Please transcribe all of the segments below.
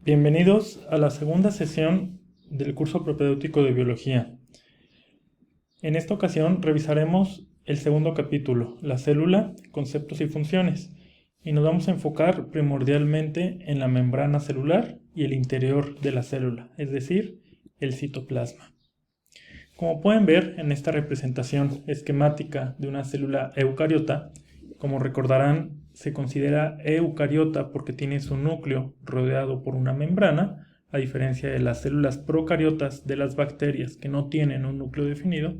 Bienvenidos a la segunda sesión del curso propedéutico de biología. En esta ocasión revisaremos el segundo capítulo, la célula, conceptos y funciones, y nos vamos a enfocar primordialmente en la membrana celular y el interior de la célula, es decir, el citoplasma. Como pueden ver en esta representación esquemática de una célula eucariota, como recordarán, se considera eucariota porque tiene su núcleo rodeado por una membrana, a diferencia de las células procariotas de las bacterias que no tienen un núcleo definido.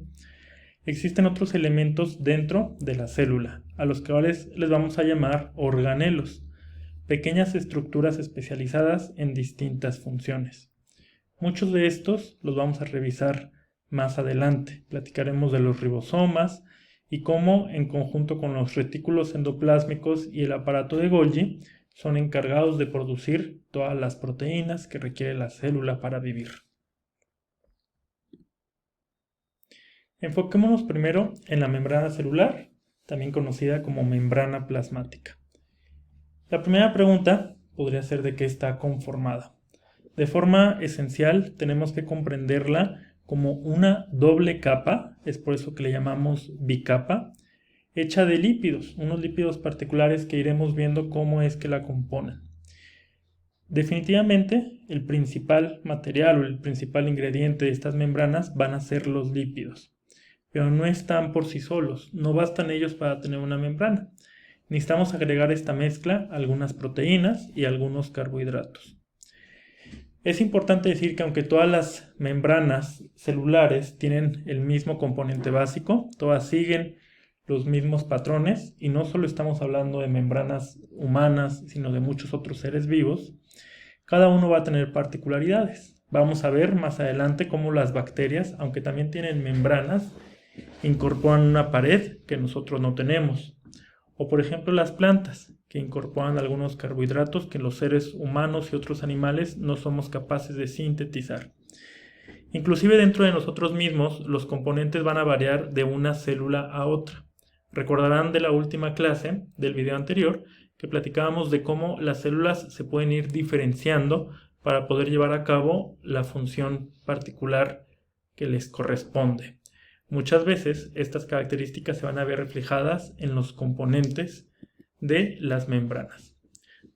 Existen otros elementos dentro de la célula, a los cuales les vamos a llamar organelos, pequeñas estructuras especializadas en distintas funciones. Muchos de estos los vamos a revisar más adelante. Platicaremos de los ribosomas y cómo, en conjunto con los retículos endoplásmicos y el aparato de Golgi, son encargados de producir todas las proteínas que requiere la célula para vivir. Enfoquémonos primero en la membrana celular, también conocida como membrana plasmática. La primera pregunta podría ser de qué está conformada. De forma esencial, tenemos que comprenderla como una doble capa, es por eso que le llamamos bicapa, hecha de lípidos, unos lípidos particulares que iremos viendo cómo es que la componen. Definitivamente, el principal material o el principal ingrediente de estas membranas van a ser los lípidos, pero no están por sí solos, no bastan ellos para tener una membrana. Necesitamos agregar a esta mezcla algunas proteínas y algunos carbohidratos. Es importante decir que aunque todas las membranas celulares tienen el mismo componente básico, todas siguen los mismos patrones, y no solo estamos hablando de membranas humanas, sino de muchos otros seres vivos, cada uno va a tener particularidades. Vamos a ver más adelante cómo las bacterias, aunque también tienen membranas, incorporan una pared que nosotros no tenemos. O por ejemplo las plantas, que incorporan algunos carbohidratos que los seres humanos y otros animales no somos capaces de sintetizar. Inclusive dentro de nosotros mismos, los componentes van a variar de una célula a otra. Recordarán de la última clase, del video anterior, que platicábamos de cómo las células se pueden ir diferenciando para poder llevar a cabo la función particular que les corresponde. Muchas veces estas características se van a ver reflejadas en los componentes de las membranas.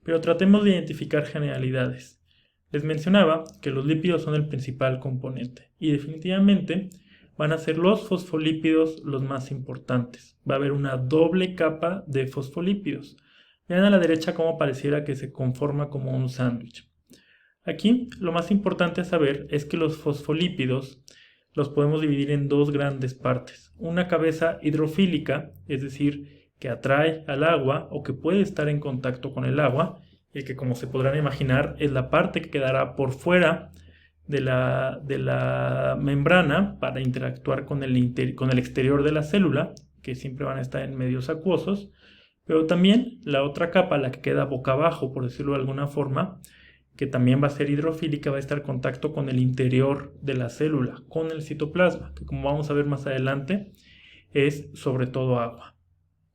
Pero tratemos de identificar generalidades. Les mencionaba que los lípidos son el principal componente y definitivamente van a ser los fosfolípidos los más importantes. Va a haber una doble capa de fosfolípidos. Vean a la derecha cómo pareciera que se conforma como un sándwich. Aquí lo más importante a saber es que los fosfolípidos los podemos dividir en dos grandes partes. Una cabeza hidrofílica, es decir, que atrae al agua o que puede estar en contacto con el agua, y que, como se podrán imaginar, es la parte que quedará por fuera de la membrana para interactuar con el exterior de la célula, que siempre van a estar en medios acuosos, pero también la otra capa, la que queda boca abajo, por decirlo de alguna forma, que también va a ser hidrofílica, va a estar en contacto con el interior de la célula, con el citoplasma, que como vamos a ver más adelante, es sobre todo agua.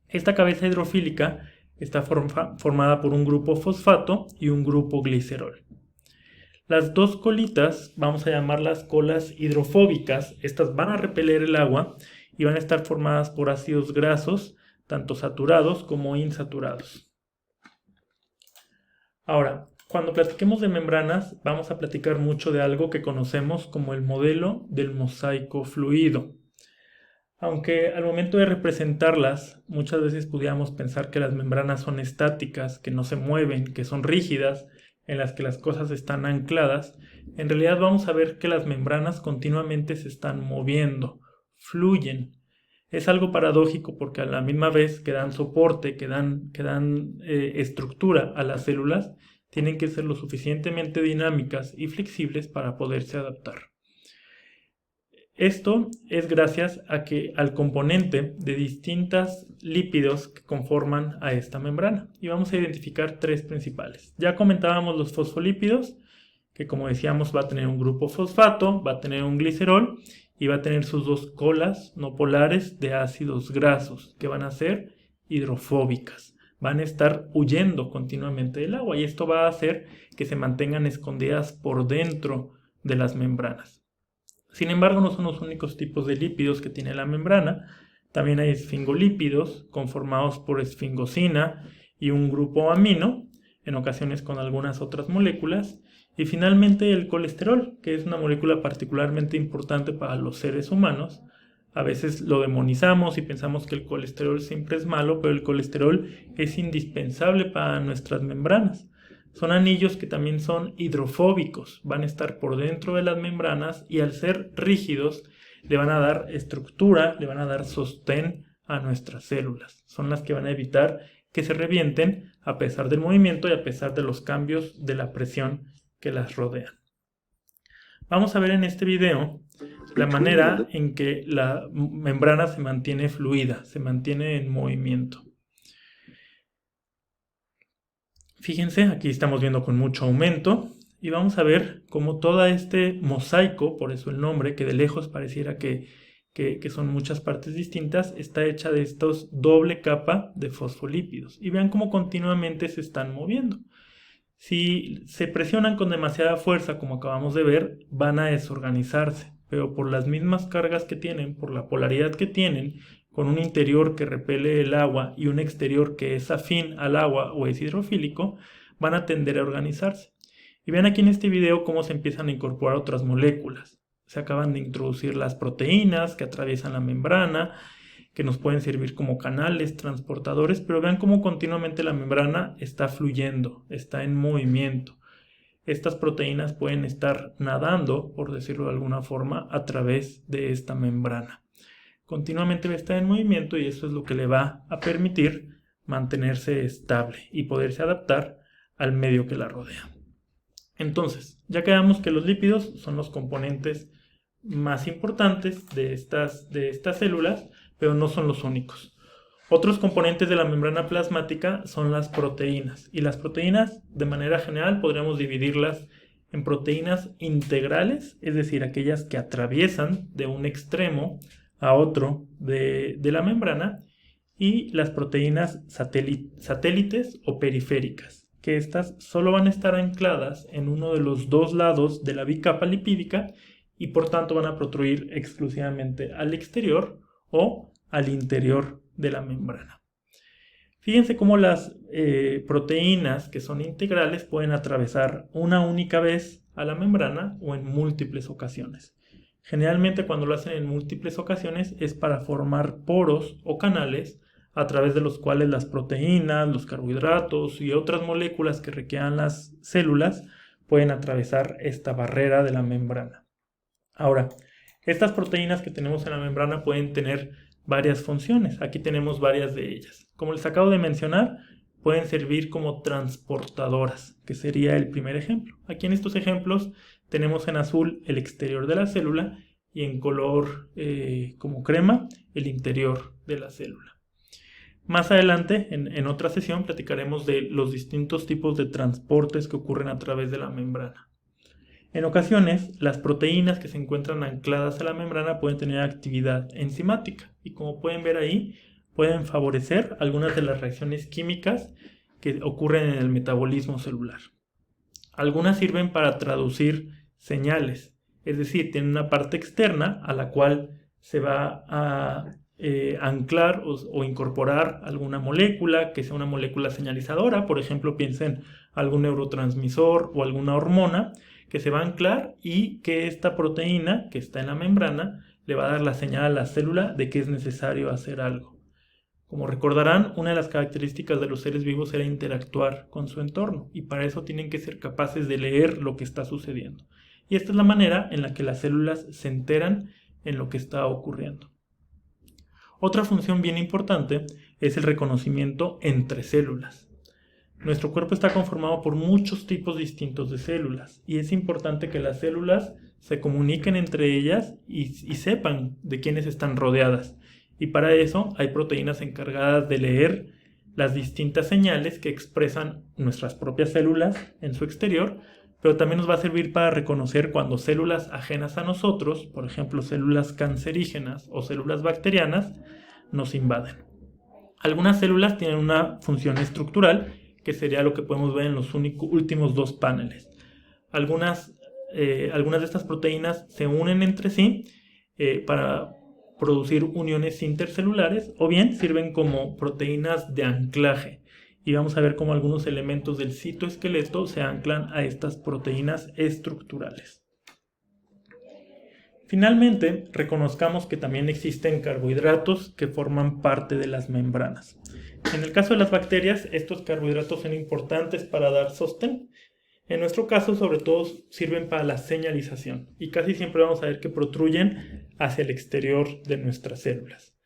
Esta cabeza hidrofílica está formada por un grupo fosfato y un grupo glicerol. Las dos colitas, vamos a llamarlas colas hidrofóbicas, estas van a repeler el agua y van a estar formadas por ácidos grasos, tanto saturados como insaturados. Ahora, cuando platiquemos de membranas, vamos a platicar mucho de algo que conocemos como el modelo del mosaico fluido. Aunque al momento de representarlas, muchas veces pudiéramos pensar que las membranas son estáticas, que no se mueven, que son rígidas, en las que las cosas están ancladas, en realidad vamos a ver que las membranas continuamente se están moviendo, fluyen. Es algo paradójico porque a la misma vez que dan soporte, que dan estructura a las células, tienen que ser lo suficientemente dinámicas y flexibles para poderse adaptar. Esto es gracias al componente de distintos lípidos que conforman a esta membrana. Y vamos a identificar tres principales. Ya comentábamos los fosfolípidos, que como decíamos va a tener un grupo fosfato, va a tener un glicerol y va a tener sus dos colas no polares de ácidos grasos, que van a ser hidrofóbicas. van a estar huyendo continuamente del agua y esto va a hacer que se mantengan escondidas por dentro de las membranas. Sin embargo, no son los únicos tipos de lípidos que tiene la membrana. También hay esfingolípidos conformados por esfingosina y un grupo amino, en ocasiones con algunas otras moléculas. Y finalmente el colesterol, que es una molécula particularmente importante para los seres humanos. A veces lo demonizamos y pensamos que el colesterol siempre es malo, pero el colesterol es indispensable para nuestras membranas. Son anillos que también son hidrofóbicos, van a estar por dentro de las membranas y al ser rígidos le van a dar estructura, le van a dar sostén a nuestras células. Son las que van a evitar que se revienten a pesar del movimiento y a pesar de los cambios de la presión que las rodean. Vamos a ver en este video la manera en que la membrana se mantiene fluida, se mantiene en movimiento. Fíjense, aquí estamos viendo con mucho aumento y vamos a ver cómo todo este mosaico, por eso el nombre, que de lejos pareciera que son muchas partes distintas, está hecha de estos doble capa de fosfolípidos. Y vean cómo continuamente se están moviendo. Si se presionan con demasiada fuerza, como acabamos de ver, van a desorganizarse, pero por las mismas cargas que tienen, por la polaridad que tienen, con un interior que repele el agua y un exterior que es afín al agua o es hidrofílico, van a tender a organizarse. Y vean aquí en este video cómo se empiezan a incorporar otras moléculas. Se acaban de introducir las proteínas que atraviesan la membrana, que nos pueden servir como canales transportadores, pero vean cómo continuamente la membrana está fluyendo, está en movimiento. Estas proteínas pueden estar nadando, por decirlo de alguna forma, a través de esta membrana. Continuamente va a estar en movimiento y eso es lo que le va a permitir mantenerse estable y poderse adaptar al medio que la rodea. Entonces, ya quedamos que los lípidos son los componentes más importantes de estas células, pero no son los únicos. Otros componentes de la membrana plasmática son las proteínas. Y las proteínas, de manera general, podríamos dividirlas en proteínas integrales, es decir, aquellas que atraviesan de un extremo a otro de la membrana, y las proteínas satélites o periféricas, que estas solo van a estar ancladas en uno de los dos lados de la bicapa lipídica y por tanto van a protruir exclusivamente al exterior o al interior de la membrana. Fíjense cómo las proteínas que son integrales pueden atravesar una única vez a la membrana o en múltiples ocasiones. Generalmente cuando lo hacen en múltiples ocasiones es para formar poros o canales a través de los cuales las proteínas, los carbohidratos y otras moléculas que requieran las células pueden atravesar esta barrera de la membrana. Ahora, estas proteínas que tenemos en la membrana pueden tener varias funciones. Aquí tenemos varias de ellas. Como les acabo de mencionar, pueden servir como transportadoras, que sería el primer ejemplo. Aquí en estos ejemplos tenemos en azul el exterior de la célula y en color como crema el interior de la célula. Más adelante, en otra sesión, platicaremos de los distintos tipos de transportes que ocurren a través de la membrana. En ocasiones, las proteínas que se encuentran ancladas a la membrana pueden tener actividad enzimática y como pueden ver ahí, pueden favorecer algunas de las reacciones químicas que ocurren en el metabolismo celular. Algunas sirven para traducir señales, es decir, tienen una parte externa a la cual se va a anclar o incorporar alguna molécula que sea una molécula señalizadora. Por ejemplo, piensen algún neurotransmisor o alguna hormona que se va a anclar y que esta proteína que está en la membrana le va a dar la señal a la célula de que es necesario hacer algo. Como recordarán, una de las características de los seres vivos era interactuar con su entorno y para eso tienen que ser capaces de leer lo que está sucediendo. Y esta es la manera en la que las células se enteran en lo que está ocurriendo. Otra función bien importante es el reconocimiento entre células. Nuestro cuerpo está conformado por muchos tipos distintos de células y es importante que las células se comuniquen entre ellas y sepan de quiénes están rodeadas. Y para eso hay proteínas encargadas de leer las distintas señales que expresan nuestras propias células en su exterior, pero también nos va a servir para reconocer cuando células ajenas a nosotros, por ejemplo células cancerígenas o células bacterianas, nos invaden. Algunas células tienen una función estructural, que sería lo que podemos ver en los últimos dos paneles. Algunas de estas proteínas se unen entre sí para producir uniones intercelulares, o bien sirven como proteínas de anclaje. Y vamos a ver cómo algunos elementos del citoesqueleto se anclan a estas proteínas estructurales. Finalmente, reconozcamos que también existen carbohidratos que forman parte de las membranas. En el caso de las bacterias, estos carbohidratos son importantes para dar sostén. En nuestro caso, sobre todo, sirven para la señalización y casi siempre vamos a ver que protruyen hacia el exterior de nuestras células.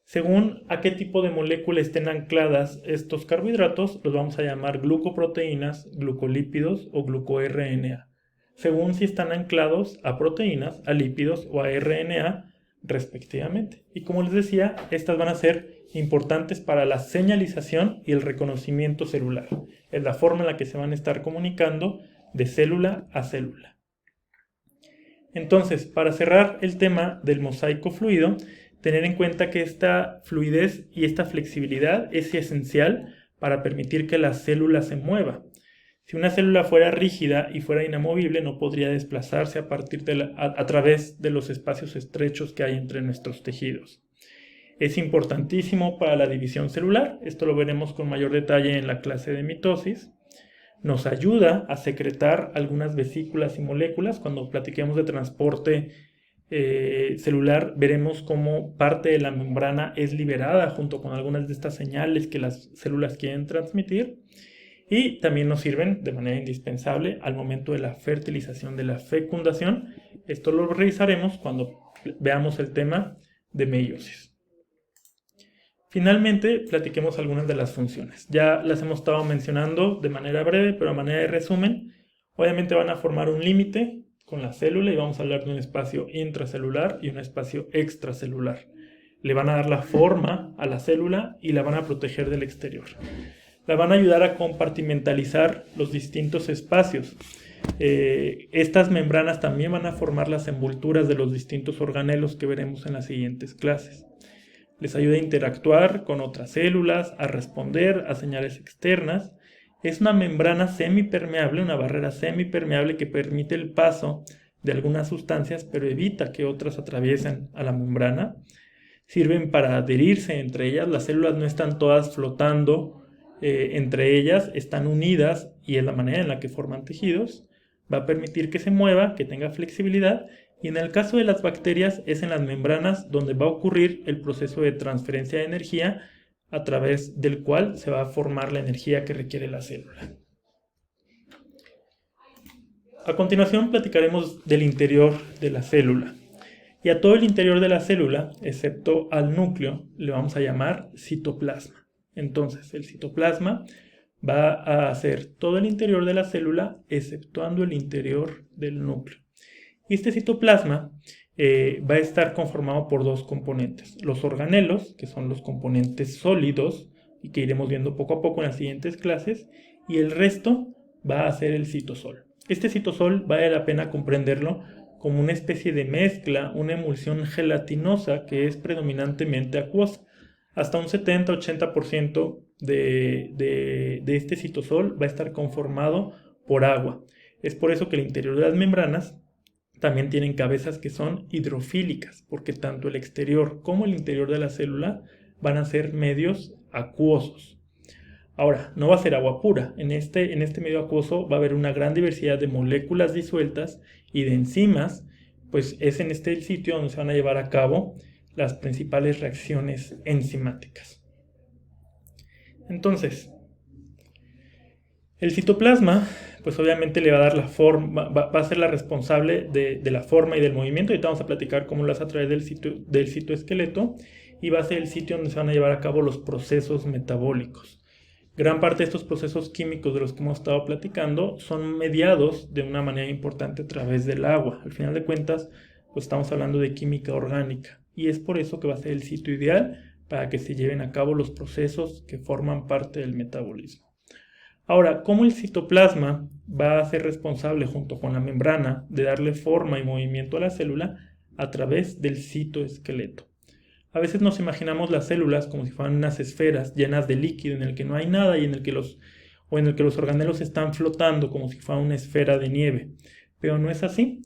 Según a qué tipo de molécula estén ancladas estos carbohidratos, los vamos a llamar glucoproteínas, glucolípidos o glucoRNA, según si están anclados a proteínas, a lípidos o a RNA respectivamente. Y como les decía, estas van a ser importantes para la señalización y el reconocimiento celular. Es la forma en la que se van a estar comunicando de célula a célula. Entonces, para cerrar el tema del mosaico fluido, tener en cuenta que esta fluidez y esta flexibilidad es esencial para permitir que la célula se mueva. Si una célula fuera rígida y fuera inamovible, no podría desplazarse a través de los espacios estrechos que hay entre nuestros tejidos. Es importantísimo para la división celular, esto lo veremos con mayor detalle en la clase de mitosis. Nos ayuda a secretar algunas vesículas y moléculas. Cuando platiquemos de transporte celular, veremos cómo parte de la membrana es liberada junto con algunas de estas señales que las células quieren transmitir. Y también nos sirven de manera indispensable al momento de la fertilización, de la fecundación. Esto lo revisaremos cuando veamos el tema de meiosis. Finalmente, platiquemos algunas de las funciones. Ya las hemos estado mencionando de manera breve, pero a manera de resumen, obviamente van a formar un límite con la célula y vamos a hablar de un espacio intracelular y un espacio extracelular. Le van a dar la forma a la célula y la van a proteger del exterior. La van a ayudar a compartimentalizar los distintos espacios. Estas membranas también van a formar las envolturas de los distintos organelos que veremos en las siguientes clases. Les ayuda a interactuar con otras células, a responder a señales externas. Es una membrana semipermeable, una barrera semipermeable que permite el paso de algunas sustancias, pero evita que otras atraviesen a la membrana. Sirven para adherirse entre ellas. Las células no están todas flotando entre ellas, están unidas y es la manera en la que forman tejidos. Va a permitir que se mueva, que tenga flexibilidad. Y en el caso de las bacterias es en las membranas donde va a ocurrir el proceso de transferencia de energía a través del cual se va a formar la energía que requiere la célula. A continuación platicaremos del interior de la célula. Y a todo el interior de la célula, excepto al núcleo, le vamos a llamar citoplasma. Entonces, el citoplasma va a ser todo el interior de la célula, exceptuando el interior del núcleo. Y este citoplasma va a estar conformado por dos componentes. Los organelos, que son los componentes sólidos, y que iremos viendo poco a poco en las siguientes clases, y el resto va a ser el citosol. Este citosol vale la pena comprenderlo como una especie de mezcla, una emulsión gelatinosa que es predominantemente acuosa. Hasta un 70-80% de este citosol va a estar conformado por agua. Es por eso que el interior de las membranas también tienen cabezas que son hidrofílicas, porque tanto el exterior como el interior de la célula van a ser medios acuosos. Ahora, no va a ser agua pura. En este medio acuoso va a haber una gran diversidad de moléculas disueltas y de enzimas, pues es en este el sitio donde se van a llevar a cabo las principales reacciones enzimáticas. Entonces, el citoplasma, pues obviamente le va a dar la forma, va a ser la responsable de la forma y del movimiento. Ahorita vamos a platicar cómo lo hace a través del citoesqueleto, y va a ser el sitio donde se van a llevar a cabo los procesos metabólicos. Gran parte de estos procesos químicos de los que hemos estado platicando son mediados de una manera importante a través del agua. Al final de cuentas, pues estamos hablando de química orgánica, y es por eso que va a ser el sitio ideal para que se lleven a cabo los procesos que forman parte del metabolismo. Ahora, ¿cómo el citoplasma va a ser responsable junto con la membrana de darle forma y movimiento a la célula? A través del citoesqueleto. A veces nos imaginamos las células como si fueran unas esferas llenas de líquido en el que no hay nada y en el que los organelos están flotando como si fuera una esfera de nieve. Pero no es así.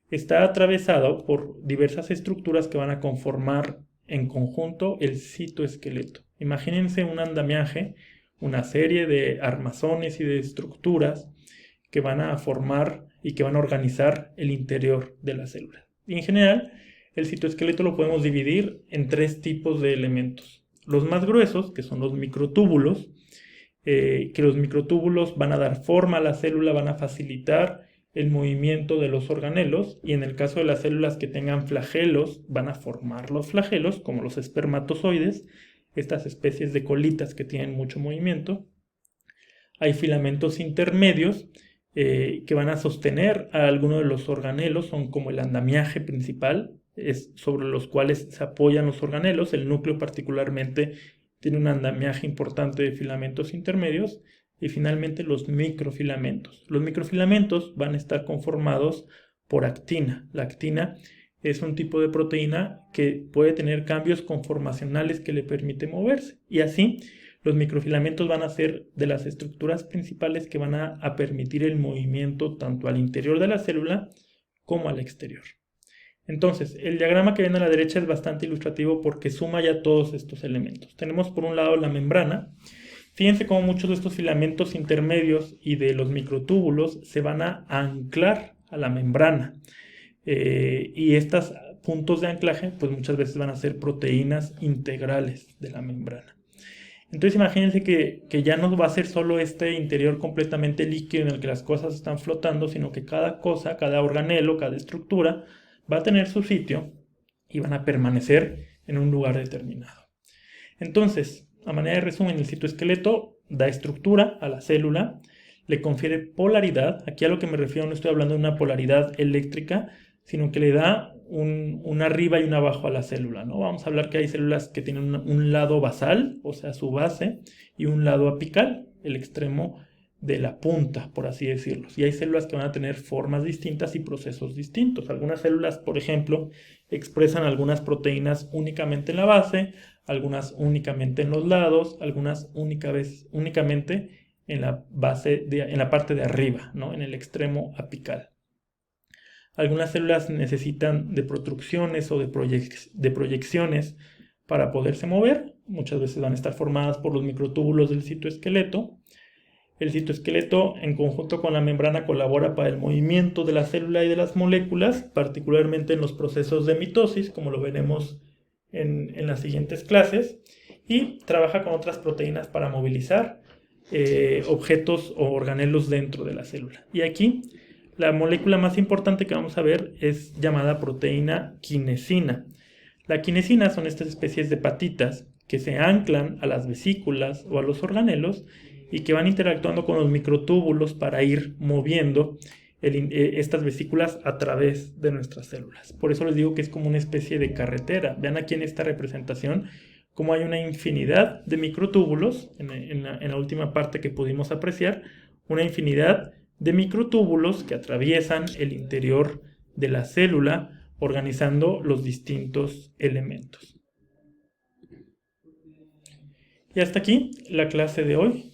Está atravesado por diversas estructuras que van a conformar en conjunto el citoesqueleto. Imagínense un andamiaje, una serie de armazones y de estructuras que van a formar y que van a organizar el interior de la célula. Y en general, el citoesqueleto lo podemos dividir en 3 tipos de elementos. Los más gruesos, que son los microtúbulos, que los microtúbulos van a dar forma a la célula, van a facilitar el movimiento de los organelos, y en el caso de las células que tengan flagelos, van a formar los flagelos, como los espermatozoides, estas especies de colitas que tienen mucho movimiento. Hay filamentos intermedios que van a sostener a alguno de los organelos, son como el andamiaje principal, es sobre los cuales se apoyan los organelos. El núcleo particularmente tiene un andamiaje importante de filamentos intermedios. Y finalmente los microfilamentos. Los microfilamentos van a estar conformados por actina. La actina es un tipo de proteína que puede tener cambios conformacionales que le permiten moverse. Y así, los microfilamentos van a ser de las estructuras principales que van a permitir el movimiento tanto al interior de la célula como al exterior. Entonces, el diagrama que ven a la derecha es bastante ilustrativo porque suma ya todos estos elementos. Tenemos por un lado la membrana. Fíjense cómo muchos de estos filamentos intermedios y de los microtúbulos se van a anclar a la membrana. Y estos puntos de anclaje, pues muchas veces van a ser proteínas integrales de la membrana. Entonces imagínense que ya no va a ser solo este interior completamente líquido en el que las cosas están flotando, sino que cada cosa, cada organelo, cada estructura va a tener su sitio y van a permanecer en un lugar determinado. Entonces, a manera de resumen, el citoesqueleto da estructura a la célula, le confiere polaridad. Aquí a lo que me refiero no estoy hablando de una polaridad eléctrica, sino que le da un arriba y un abajo a la célula, ¿no? Vamos a hablar que hay células que tienen un lado basal, o sea, su base, y un lado apical, el extremo de la punta, por así decirlo. Y hay células que van a tener formas distintas y procesos distintos. Algunas células, por ejemplo, expresan algunas proteínas únicamente en la base, algunas únicamente en los lados, algunas únicamente en la en la parte de arriba, ¿no? En el extremo apical. Algunas células necesitan de protrucciones o de proyecciones para poderse mover. Muchas veces van a estar formadas por los microtúbulos del citoesqueleto. El citoesqueleto, en conjunto con la membrana, colabora para el movimiento de la célula y de las moléculas, particularmente en los procesos de mitosis, como lo veremos en las siguientes clases, y trabaja con otras proteínas para movilizar objetos o organelos dentro de la célula. Y aquí, la molécula más importante que vamos a ver es llamada proteína quinesina. La quinesina son estas especies de patitas que se anclan a las vesículas o a los organelos y que van interactuando con los microtúbulos para ir moviendo estas vesículas a través de nuestras células. Por eso les digo que es como una especie de carretera. Vean aquí en esta representación cómo hay una infinidad de microtúbulos, en la última parte que pudimos apreciar, una infinidad de microtúbulos que atraviesan el interior de la célula, organizando los distintos elementos. Y hasta aquí la clase de hoy.